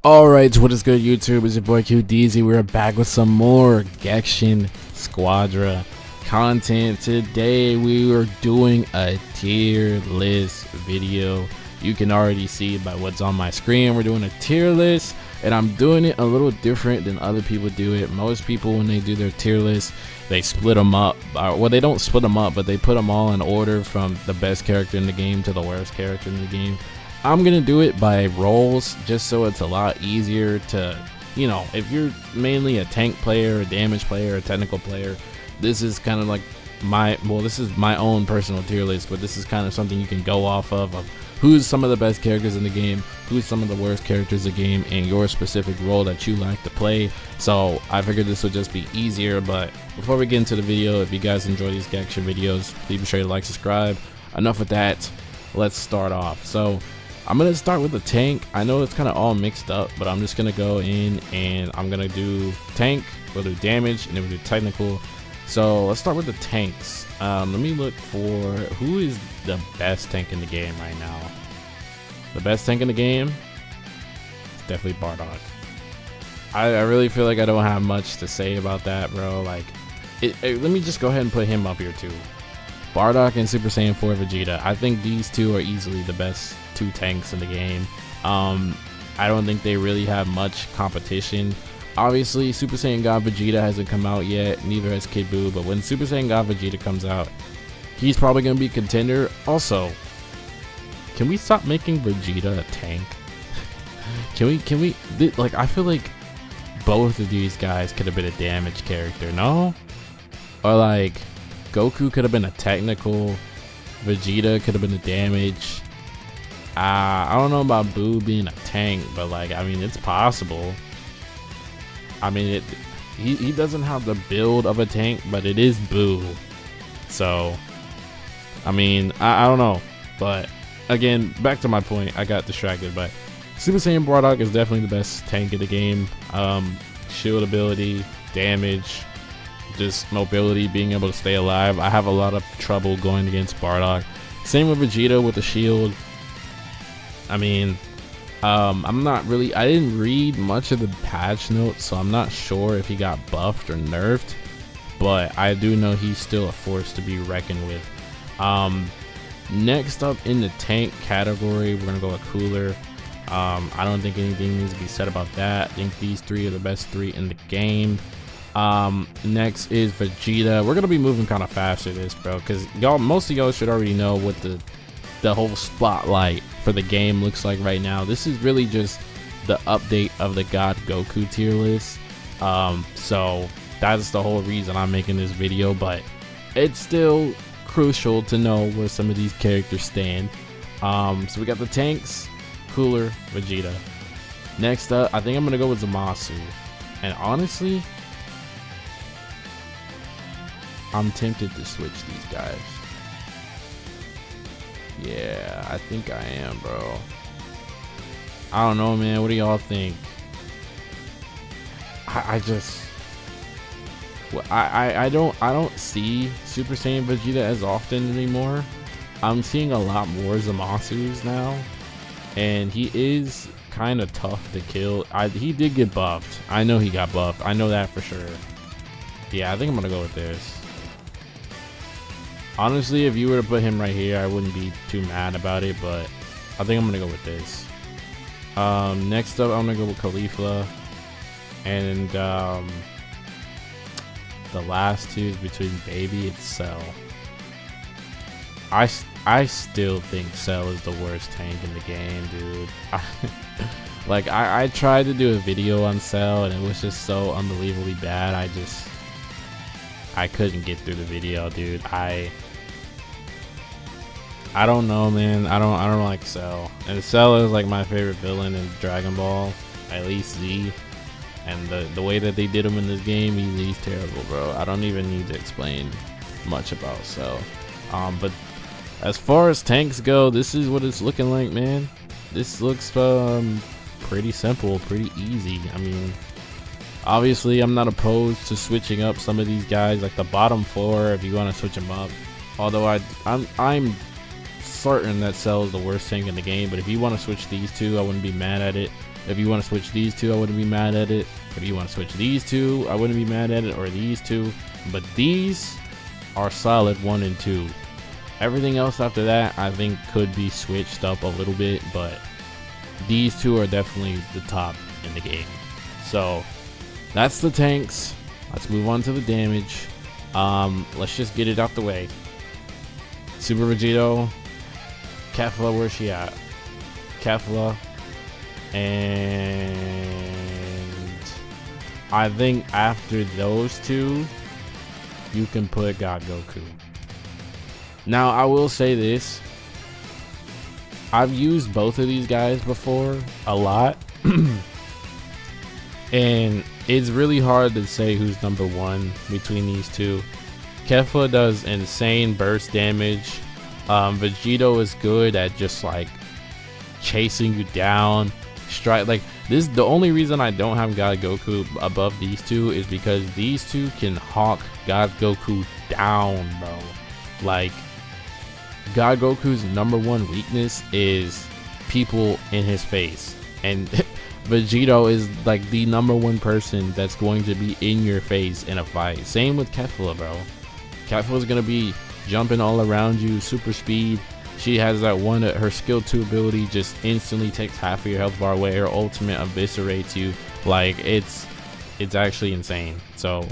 Alright, what is good, YouTube? It's your boy QDZ. We're back with some more Gekishin Squadra content. Today we are doing a tier list video. You can already see by what's on my screen. We're doing a tier list, and I'm doing it a little different than other people do it. Most people, when they do their tier list, they split them up. Well, they don't split them up, but they put them all in order from the best character in the game to the worst character in the game. I'm gonna do it by roles, just so it's a lot easier to, you know, if you're mainly a tank player, a damage player, a technical player, this is kind of like this is my own personal tier list, but this is kind of something you can go off of who's some of the best characters in the game, who's some of the worst characters in the game, and your specific role that you like to play. So I figured this would just be easier. But before we get into the video, if you guys enjoy these Gekishin videos, please be sure to like, subscribe. Enough with that, let's start off. So I'm gonna start with the tank. I know it's kind of all mixed up, but I'm just gonna go in and I'm gonna do tank, we'll do damage, and then we'll do technical. So let's start with the tanks. Let me look for who is the best tank in the game right now. The best tank in the game is definitely Bardock. I really feel like I don't have much to say about that, bro. Like, let me just go ahead and put him up here too. Bardock and Super Saiyan 4 Vegeta. I think these two are easily the best two tanks in the game. I don't think they really have much competition. Obviously, Super Saiyan God Vegeta hasn't come out yet, neither has Kid Buu, but when Super Saiyan God Vegeta comes out, he's probably going to be a contender. Also, can we stop making Vegeta a tank? can we like, I feel like both of these guys could have been a damage character, no? Or like Goku could have been a technical, Vegeta could have been a damage. I don't know about Buu being a tank, but like, I mean, it's possible. I mean, he doesn't have the build of a tank, but it is Buu. So, I mean, I don't know. But again, back to my point, I got distracted. But Super Saiyan Bardock is definitely the best tank in the game. Shield ability, damage, just mobility, being able to stay alive. I have a lot of trouble going against Bardock. Same with Vegeta with the shield. I mean, I'm not really, I didn't read much of the patch notes, so I'm not sure if he got buffed or nerfed, but I do know he's still a force to be reckoned with. Next up in the tank category, we're gonna go with Cooler. I don't think anything needs to be said about that. I think these three are the best three in the game. Next is Vegeta. We're gonna be moving kind of fast through this, bro, because most of y'all should already know what the whole spotlight for the game looks like right now. This is really just the update of the God Goku tier list. So that's the whole reason I'm making this video, but it's still crucial to know where some of these characters stand. So we got the tanks, Cooler, Vegeta. Next up, I think I'm gonna go with Zamasu, and honestly, I'm tempted to switch these guys. Yeah, I think I am, bro. I don't know, man. What do y'all think? I don't see Super Saiyan Vegeta as often anymore. I'm seeing a lot more Zamasus now, and he is kind of tough to kill. He did get buffed. I know he got buffed. I know that for sure. Yeah, I think I'm gonna go with this. Honestly, if you were to put him right here, I wouldn't be too mad about it, but I think I'm gonna go with this. Next up, I'm gonna go with Khalifa, and the last two is between Baby and Cell. I still think Cell is the worst tank in the game, dude. Like, I tried to do a video on Cell, and it was just so unbelievably bad. I couldn't get through the video, dude. I don't know, man. I don't like Cell, and Cell is like my favorite villain in Dragon Ball, at least Z. And the way that they did him in this game, he's terrible, bro. I don't even need to explain much about Cell. But as far as tanks go, this is what it's looking like, man. This looks pretty simple, pretty easy. I mean, obviously, I'm not opposed to switching up some of these guys, like the bottom four, if you want to switch them up. Although I'm certain that Cell is the worst tank in the game, but if you want to switch these two, I wouldn't be mad at it. If you want to switch these two, I wouldn't be mad at it. If you want to switch these two, I wouldn't be mad at it, or these two. But these are solid 1 and 2. Everything else after that, I think, could be switched up a little bit, but these two are definitely the top in the game. So that's the tanks. Let's move on to the damage. Let's just get it out the way. Super Vegito, Kefla, where's she at? Kefla, and I think after those two, you can put God Goku. Now, I will say this. I've used both of these guys before a lot. And it's really hard to say who's number one between these two. Kefla does insane burst damage. Vegito is good at just like chasing you down. Strike like this. The only reason I don't have God Goku above these two is because these two can hawk God Goku down, bro. Like, God Goku's number one weakness is people in his face, and Vegito is like the number one person that's going to be in your face in a fight. Same with Kefla, bro. Kefla is gonna be jumping all around you, super speed. She has that one, her skill 2 ability just instantly takes half of your health bar away. Her ultimate eviscerates you. Like, it's actually insane. So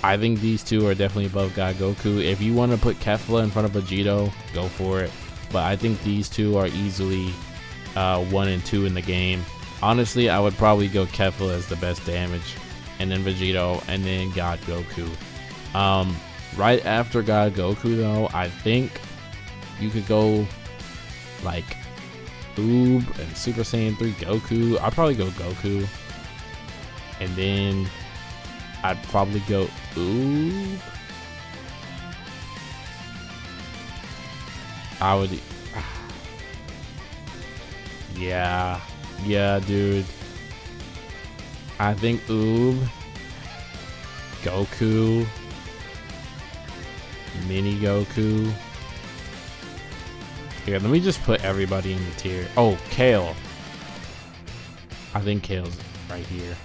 I think these two are definitely above God Goku. If you want to put Kefla in front of Vegito, go for it. But I think these two are easily 1 and 2 in the game. Honestly, I would probably go Kefla as the best damage, and then Vegito, and then God Goku. Right after God Goku, though, I think you could go like Oob and Super Saiyan 3 Goku. I'd probably go Goku, and then I'd probably go Oob. I would, yeah, dude. I think Oob, Goku, Mini Goku. Here, let me just put everybody in the tier. Oh, Kale. I think Kale's right here.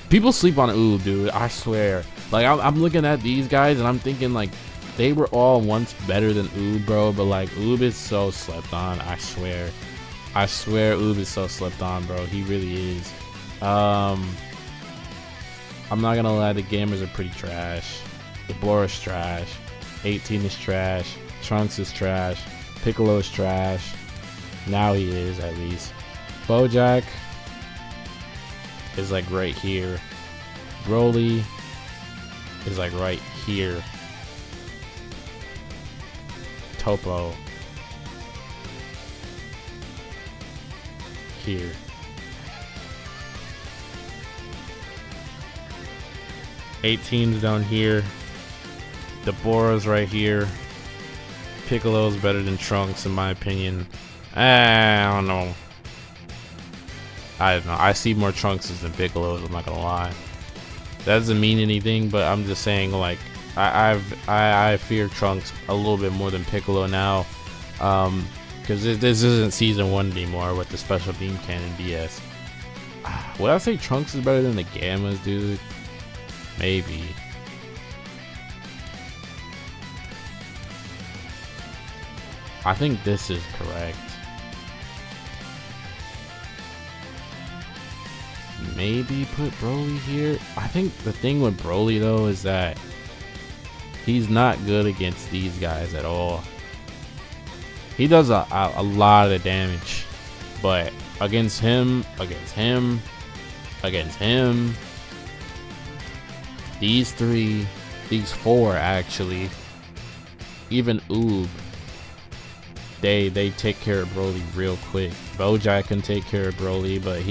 People sleep on Oob, dude. I swear. Like, I'm looking at these guys and I'm thinking, like, they were all once better than Oob, bro. But, like, Oob is so slept on. I swear. I swear Oob is so slept on, bro. He really is. I'm not gonna lie. The gamers are pretty trash. The Bora's trash. 18 is trash. Trunks is trash. Piccolo is trash. Now he is, at least. Bojack is like right here. Broly is like right here. Topo here. Eighteen's down here. The Bora's right here. Piccolo's better than Trunks in my opinion. I don't know. I see more Trunkses than Piccolo's, I'm not gonna lie. That doesn't mean anything, but I'm just saying, like, I fear Trunks a little bit more than Piccolo now. Because this isn't season 1 anymore with the special beam cannon BS. Would I say Trunks is better than the Gammas, dude? Maybe. I think this is correct. Maybe put Broly here. I think the thing with Broly though is that he's not good against these guys at all. He does a lot of damage, but against him, these three, these four actually, even Oob, they take care of Broly real quick. Bojack can take care of Broly, but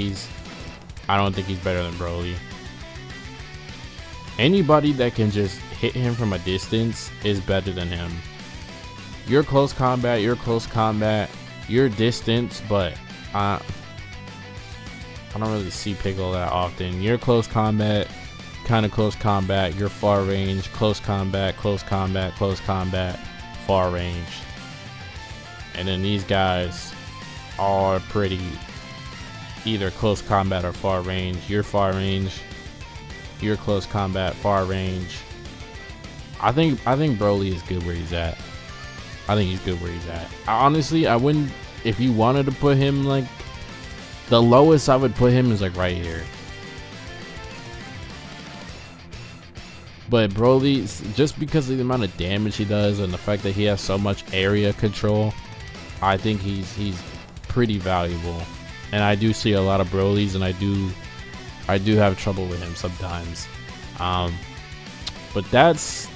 I don't think he's better than Broly. Anybody that can just hit him from a distance is better than him. You're close combat, you're distance, but I don't really see Piccolo that often. You're close combat, kind of close combat, you're far range, close combat, far range. And then these guys are pretty either close combat or far range. You're far range. You're close combat, far range. I think Broly is good where he's at. I think he's good where he's at. Honestly, I wouldn't, if you wanted to put him like, the lowest I would put him is like right here. But Broly, just because of the amount of damage he does and the fact that he has so much area control, I think he's pretty valuable. And I do see a lot of Brolys, and I do have trouble with him sometimes. But that's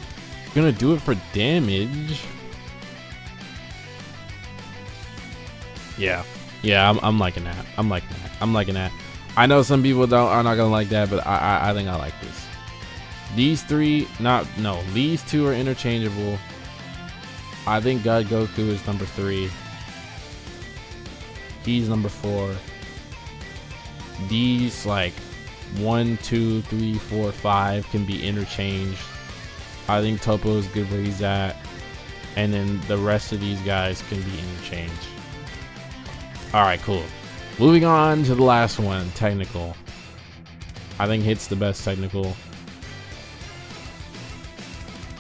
gonna do it for damage. Yeah, I'm liking that. I'm liking that. I know some people are not gonna like that, but I think I like this. These three, these two are interchangeable. I think God Goku is number 3. He's number 4. These like 1, 2, 3, 4, 5 can be interchanged. I think Topo is good where he's at, and then the rest of these guys can be interchanged. All right, cool. Moving on to the last one, technical. I think Hit's the best technical.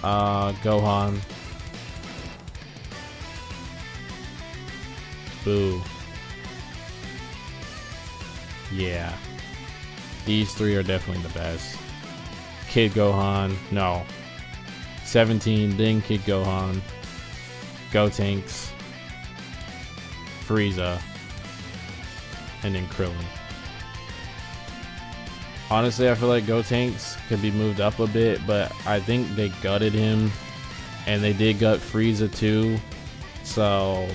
Gohan. Boo. Yeah. These three are definitely the best. Kid Gohan, no. 17, then Kid Gohan. Gotenks. Frieza. And then Krillin. Honestly, I feel like Gotenks could be moved up a bit, but I think they gutted him, and they did gut Frieza too. So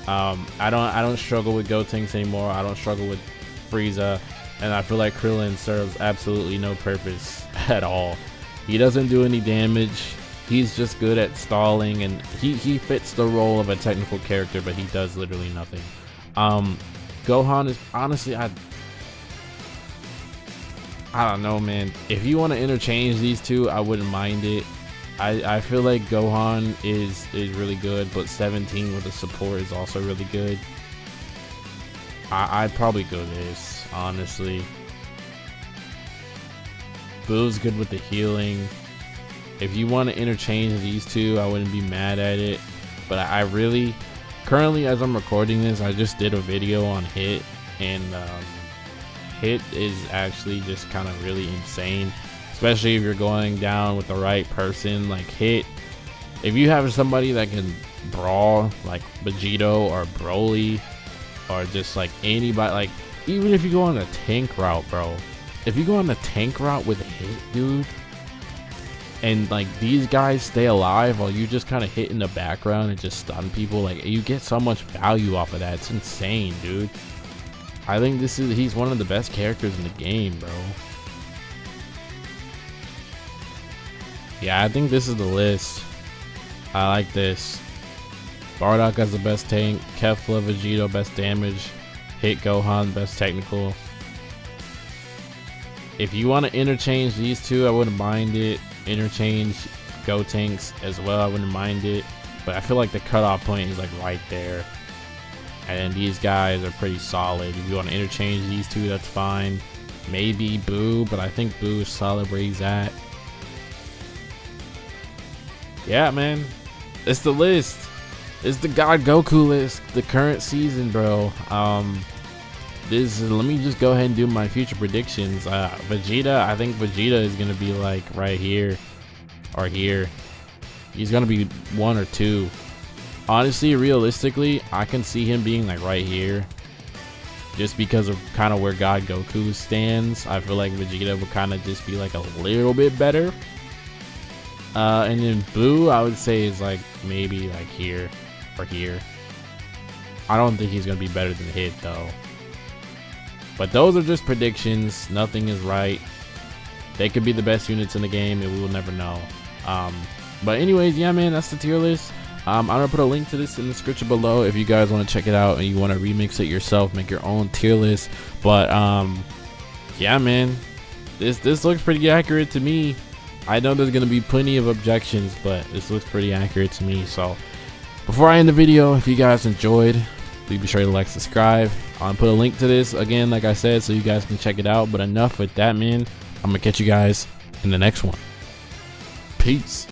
I don't struggle with Gotenks anymore. I don't struggle with Frieza, and I feel like Krillin serves absolutely no purpose at all. He doesn't do any damage. He's just good at stalling, and he fits the role of a technical character, but he does literally nothing. Gohan is honestly, I don't know, man. If you want to interchange these two, I wouldn't mind it. I feel like Gohan is really good, but 17 with the support is also really good. I'd probably go this, honestly. Boo's good with the healing. If you want to interchange these two, I wouldn't be mad at it. But I really, currently as I'm recording this, I just did a video on Hit, and Hit is actually just kind of really insane, especially if you're going down with the right person. Like Hit, if you have somebody that can brawl like Vegito or Broly, or just like anybody, like even if you go on a tank route, bro, if you go on the tank route with Hit, dude, and like these guys stay alive while you just kind of hit in the background and just stun people, like you get so much value off of that. It's insane, dude. I think he's one of the best characters in the game, bro. Yeah, I think this is the list. I like this. Bardock has the best tank. Kefla, Vegito, best damage. Hit Gohan, best technical. If you want to interchange these two, I wouldn't mind it. Interchange Gotenks as well, I wouldn't mind it. But I feel like the cutoff point is like right there. And then these guys are pretty solid. If you want to interchange these two, that's fine. Maybe Boo, but I think Boo is solid where he's at. Yeah, man. It's the list. It's the God Goku list. The current season, bro. Let me just go ahead and do my future predictions. Vegeta, I think Vegeta is going to be like right here or here. He's going to be 1 or 2. Honestly, realistically, I can see him being like right here, just because of kind of where God Goku stands. I feel like Vegeta would kind of just be like a little bit better. And then Boo, I would say, is like maybe like here or here. I don't think he's gonna be better than Hit though. But those are just predictions. Nothing is right. They could be the best units in the game, and we will never know. But anyways, yeah, man, that's the tier list. I'm gonna put a link to this in the description below if you guys want to check it out and you want to remix it yourself, make your own tier list. But yeah, man, this looks pretty accurate to me. I know there's gonna be plenty of objections, but this looks pretty accurate to me. So before I end the video, if you guys enjoyed, Please be sure to like, subscribe. I'll put a link to this again, like I said, so you guys can check it out. But enough with that, man. I'm gonna catch you guys in the next one. Peace.